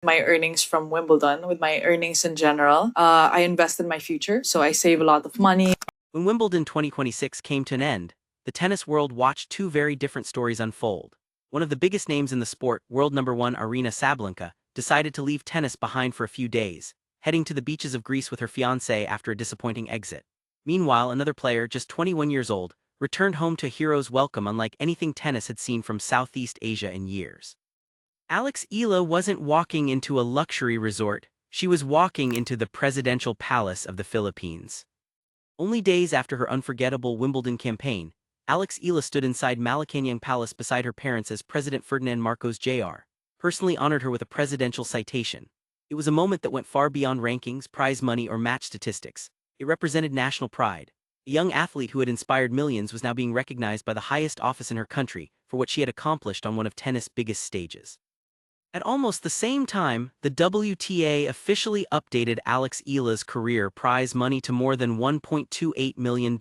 my earnings from Wimbledon, with my earnings in general. I invest in my future, so I save a lot of money. When Wimbledon 2026 came to an end, the tennis world watched two very different stories unfold. One of the biggest names in the sport, world number one Aryna Sabalenka, decided to leave tennis behind for a few days, heading to the beaches of Greece with her fiancé after a disappointing exit. Meanwhile, another player, just 21 years old, returned home to a hero's welcome unlike anything tennis had seen from Southeast Asia in years. Alex Eala wasn't walking into a luxury resort, she was walking into the presidential palace of the Philippines. Only days after her unforgettable Wimbledon campaign, Alex Eala stood inside Malacanang Palace beside her parents as President Ferdinand Marcos Jr. personally honored her with a presidential citation. It was a moment that went far beyond rankings, prize money, or match statistics. It represented national pride. A young athlete who had inspired millions was now being recognized by the highest office in her country for what she had accomplished on one of tennis' biggest stages. At almost the same time, the WTA officially updated Alex Eala's career prize money to more than $1.28 million.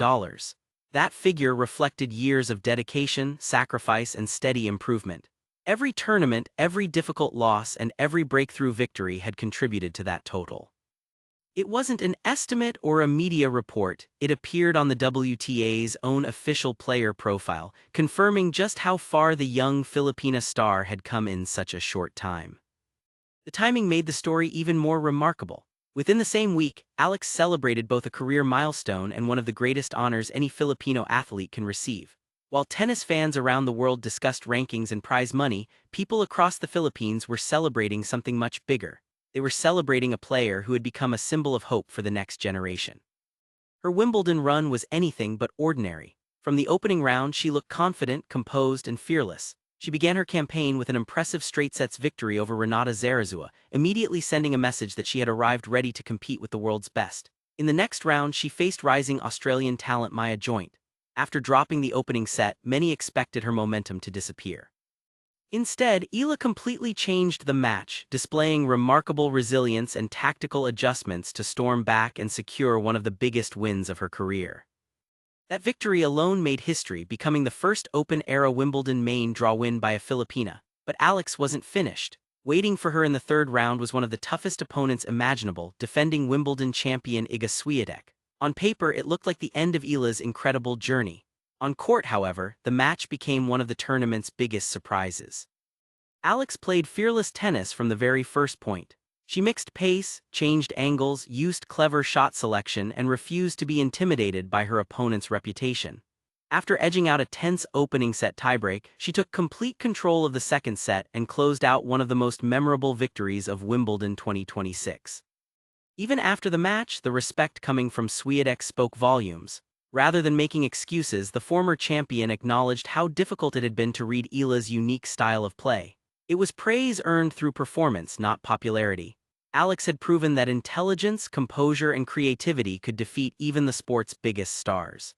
That figure reflected years of dedication, sacrifice, and steady improvement. Every tournament, every difficult loss, and every breakthrough victory had contributed to that total. It wasn't an estimate or a media report, it appeared on the WTA's own official player profile, confirming just how far the young Filipina star had come in such a short time. The timing made the story even more remarkable. Within the same week, Alex celebrated both a career milestone and one of the greatest honors any Filipino athlete can receive. While tennis fans around the world discussed rankings and prize money, people across the Philippines were celebrating something much bigger. They were celebrating a player who had become a symbol of hope for the next generation. Her Wimbledon run was anything but ordinary. From the opening round, she looked confident, composed, and fearless. She began her campaign with an impressive straight-sets victory over Renata Zarazua, immediately sending a message that she had arrived ready to compete with the world's best. In the next round, she faced rising Australian talent Maya Joint. After dropping the opening set, many expected her momentum to disappear. Instead, Eala completely changed the match, displaying remarkable resilience and tactical adjustments to storm back and secure one of the biggest wins of her career. That victory alone made history, becoming the first open-era Wimbledon main draw win by a Filipina. But Alex wasn't finished. Waiting for her in the third round was one of the toughest opponents imaginable, defending Wimbledon champion Iga Świątek. On paper, it looked like the end of Eala's incredible journey. On court, however, the match became one of the tournament's biggest surprises. Alex played fearless tennis from the very first point. She mixed pace, changed angles, used clever shot selection, and refused to be intimidated by her opponent's reputation. After edging out a tense opening set tiebreak, she took complete control of the second set and closed out one of the most memorable victories of Wimbledon 2026. Even after the match, the respect coming from Świątek spoke volumes. Rather than making excuses, the former champion acknowledged how difficult it had been to read Eala's unique style of play. It was praise earned through performance, not popularity. Alex had proven that intelligence, composure, and creativity could defeat even the sport's biggest stars.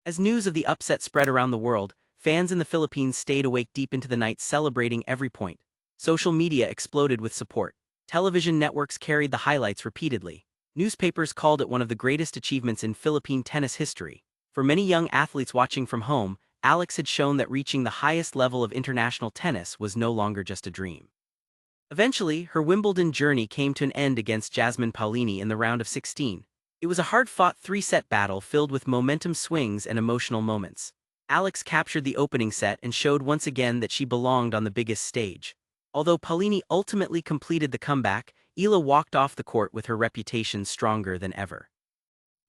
As news of the upset spread around the world, fans in the Philippines stayed awake deep into the night celebrating every point. Social media exploded with support. Television networks carried the highlights repeatedly. Newspapers called it one of the greatest achievements in Philippine tennis history. For many young athletes watching from home, Alex had shown that reaching the highest level of international tennis was no longer just a dream. Eventually, her Wimbledon journey came to an end against Jasmine Paolini in the round of 16. It was a hard-fought three-set battle filled with momentum swings and emotional moments. Alex captured the opening set and showed once again that she belonged on the biggest stage. Although Paolini ultimately completed the comeback, Eala walked off the court with her reputation stronger than ever.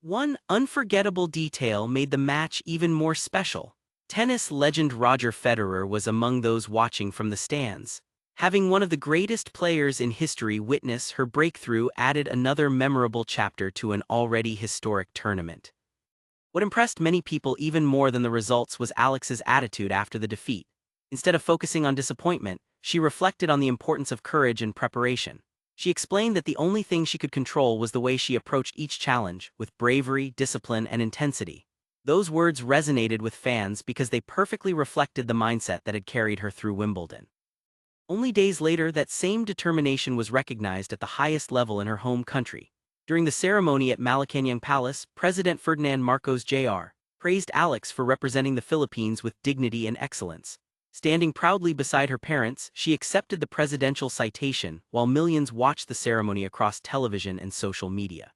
One unforgettable detail made the match even more special. Tennis legend Roger Federer was among those watching from the stands. Having one of the greatest players in history witness her breakthrough added another memorable chapter to an already historic tournament. What impressed many people even more than the results was Alex's attitude after the defeat. Instead of focusing on disappointment, she reflected on the importance of courage and preparation. She explained that the only thing she could control was the way she approached each challenge, with bravery, discipline, and intensity. Those words resonated with fans because they perfectly reflected the mindset that had carried her through Wimbledon. Only days later, that same determination was recognized at the highest level in her home country. During the ceremony at Malacanang Palace, President Ferdinand Marcos Jr. praised Alex for representing the Philippines with dignity and excellence. Standing proudly beside her parents, she accepted the Presidential Citation while millions watched the ceremony across television and social media.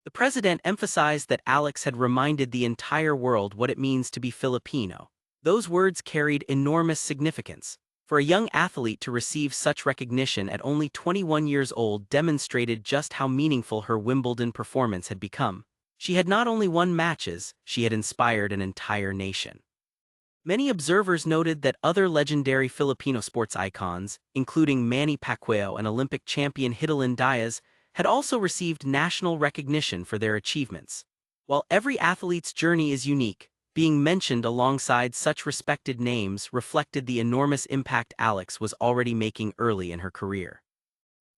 The president emphasized that Alex had reminded the entire world what it means to be Filipino. Those words carried enormous significance. For a young athlete to receive such recognition at only 21 years old demonstrated just how meaningful her Wimbledon performance had become. She had not only won matches, she had inspired an entire nation. Many observers noted that other legendary Filipino sports icons, including Manny Pacquiao and Olympic champion Hidilyn Diaz, had also received national recognition for their achievements. While every athlete's journey is unique, being mentioned alongside such respected names reflected the enormous impact Alex was already making early in her career.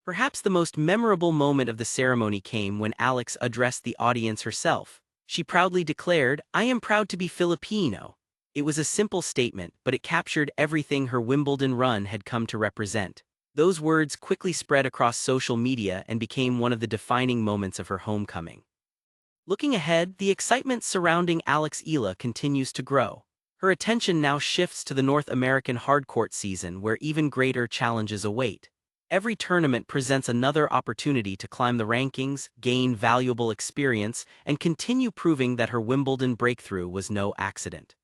Perhaps the most memorable moment of the ceremony came when Alex addressed the audience herself. She proudly declared, "I am proud to be Filipino." It was a simple statement, but it captured everything her Wimbledon run had come to represent. Those words quickly spread across social media and became one of the defining moments of her homecoming. Looking ahead, the excitement surrounding Alex Eala continues to grow. Her attention now shifts to the North American hardcourt season, where even greater challenges await. Every tournament presents another opportunity to climb the rankings, gain valuable experience, and continue proving that her Wimbledon breakthrough was no accident.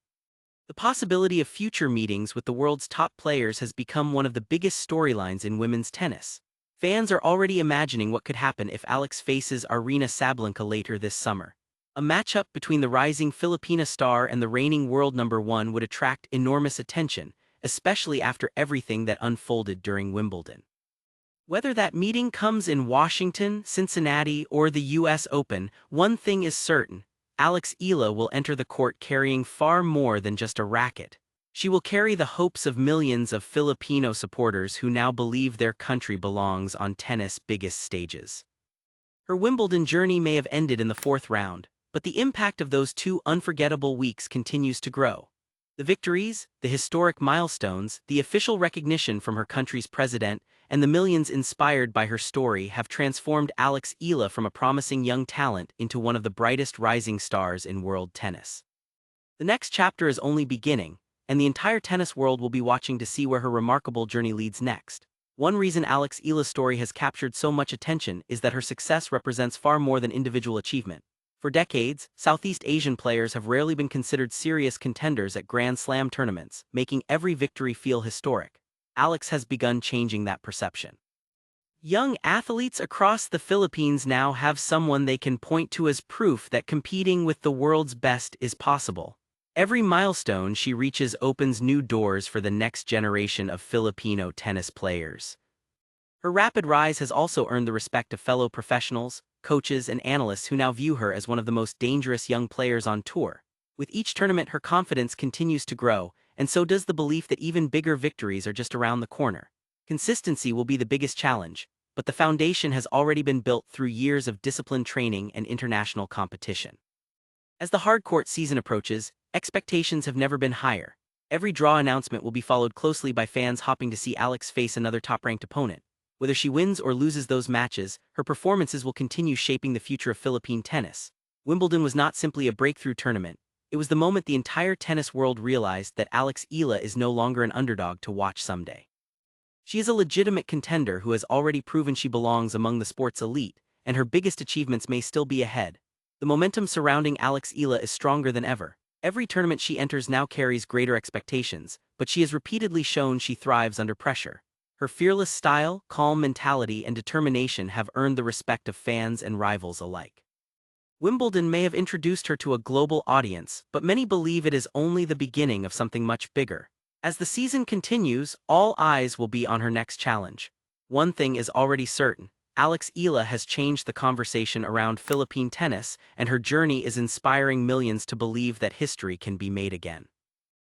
The possibility of future meetings with the world's top players has become one of the biggest storylines in women's tennis. Fans are already imagining what could happen if Alex faces Aryna Sabalenka later this summer. A matchup between the rising Filipina star and the reigning world #1 would attract enormous attention, especially after everything that unfolded during Wimbledon. Whether that meeting comes in Washington, Cincinnati, or the US Open, one thing is certain: Alex Eala will enter the court carrying far more than just a racket. She will carry the hopes of millions of Filipino supporters who now believe their country belongs on tennis' biggest stages. Her Wimbledon journey may have ended in the fourth round, but the impact of those 2 unforgettable weeks continues to grow. The victories, the historic milestones, the official recognition from her country's president, and the millions inspired by her story have transformed Alex Eala from a promising young talent into one of the brightest rising stars in world tennis. The next chapter is only beginning, and the entire tennis world will be watching to see where her remarkable journey leads next. One reason Alex Eala's story has captured so much attention is that her success represents far more than individual achievement. For decades, Southeast Asian players have rarely been considered serious contenders at Grand Slam tournaments, making every victory feel historic. Alex has begun changing that perception. Young athletes across the Philippines now have someone they can point to as proof that competing with the world's best is possible. Every milestone she reaches opens new doors for the next generation of Filipino tennis players. Her rapid rise has also earned the respect of fellow professionals, coaches, and analysts who now view her as one of the most dangerous young players on tour. With each tournament, her confidence continues to grow, and so does the belief that even bigger victories are just around the corner. Consistency will be the biggest challenge, but the foundation has already been built through years of disciplined training and international competition. As the hardcourt season approaches, expectations have never been higher. Every draw announcement will be followed closely by fans hoping to see Alex face another top-ranked opponent. Whether she wins or loses those matches, her performances will continue shaping the future of Philippine tennis. Wimbledon was not simply a breakthrough tournament. It was the moment the entire tennis world realized that Alex Eala is no longer an underdog to watch someday. She is a legitimate contender who has already proven she belongs among the sport's elite, and her biggest achievements may still be ahead. The momentum surrounding Alex Eala is stronger than ever. Every tournament she enters now carries greater expectations, but she has repeatedly shown she thrives under pressure. Her fearless style, calm mentality, and determination have earned the respect of fans and rivals alike. Wimbledon may have introduced her to a global audience, but many believe it is only the beginning of something much bigger. As the season continues, all eyes will be on her next challenge. One thing is already certain: Alex Eala has changed the conversation around Philippine tennis, and her journey is inspiring millions to believe that history can be made again.